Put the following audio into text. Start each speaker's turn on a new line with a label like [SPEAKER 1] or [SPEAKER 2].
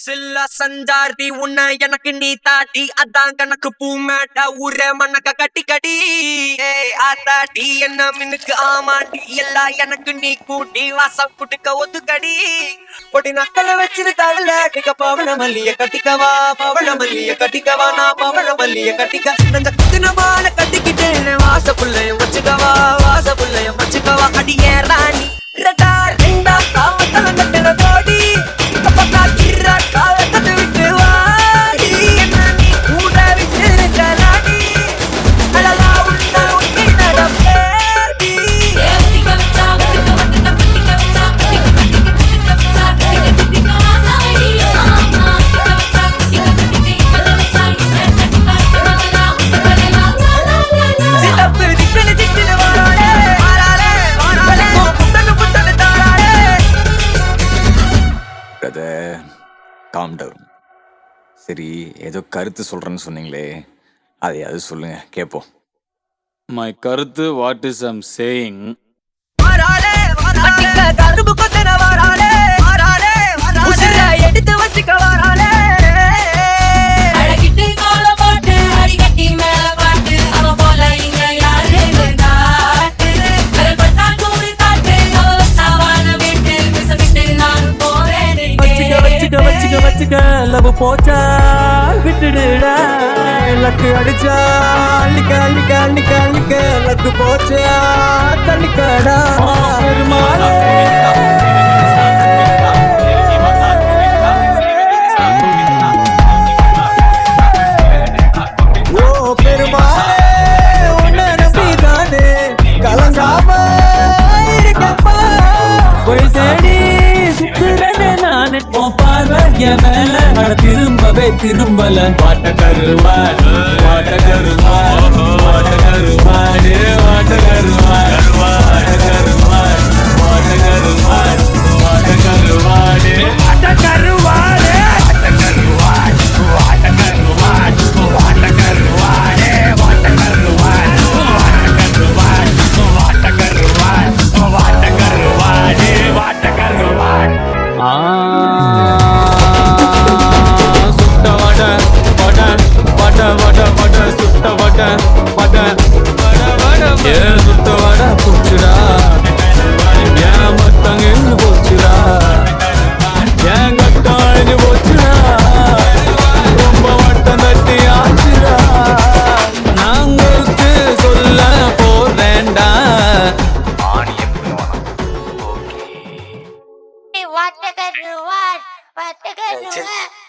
[SPEAKER 1] சில்ல சஞ்சாரி உன்னை எனக்கு நீ தாட்டி அதான் கணக்கு பூமேட்ட ஊரே மண்ணக்க கட்டி கடி ஆத்தாட்டி என்ன மின்னுக்கு ஆமாட்டி எல்லாம் எனக்கு நீ கூட்டி வாசம் குட்டுக்க ஒத்துக்கடி பொடி நக்கலை வச்சிரு தவளாட்டிக்க பவள மல்லிய கட்டிக்கவா பவள மல்லிய கட்டிக்கவா நான் பவள மல்லிய கட்டிக்க நஞ்ச குத்தினமான கட்டிக்கிட்டேன் வாச புள்ளையும் வச்சுக்கவா வாச புள்ளையும் வச்சுக்கவா அடியே ராணி ரெண்டா காமத்தல நட்டின தோடி
[SPEAKER 2] காம் டவுன். சரி, ஏதோ கருத்து சொல்றேன்னு சொன்னீங்களே, அதையாவது சொல்லுங்க கேட்போம்.
[SPEAKER 3] மை கருத்து வாட் இஸ் ஐம் சேயிங்,
[SPEAKER 1] எடுத்து வச்சுக்க
[SPEAKER 4] லவ் போச்சா விட்டுடுடா லக்கு அடிச்சா அள்ளிக்க அள்ளிக்க அள்ளிக்க அள்ளிக்க லக்கு போச்சா தள்ளிக்கடா பெருமாளே ஓ பெருமாளே உன்னை நம்பிதானே கலங்காம இருக்கப்பா போய் தேடி சுத்துறேன்னு நானே மேல நட திரும்பவே திரும்பல வாட்ட கருவாடு வாட்ட கருவாடு வாட்ட கருவாடு வாட்ட கருவாடு வாட்ட கருவாடு வாட்ட கருவாடு வாட்ட கருவாடு வாட்ட கருவாடு வாட்ட கருவாடு வாட்ட கருவாடு வாட்ட கருவாடு வாட்ட கருவாடு வாட்ட கருவாடு வாட்ட கருவாடு சுட்ட வட போச்சுடா ஏன் மத்தங்க எங்க போச்சுடா ஏன் கட்டம் அழிஞ்சு போச்சுடா ரொம்ப வட்டம் தட்டி ஆச்சுடா நாங்களுக்கு சொல்ல போறேன்டா
[SPEAKER 5] What the good?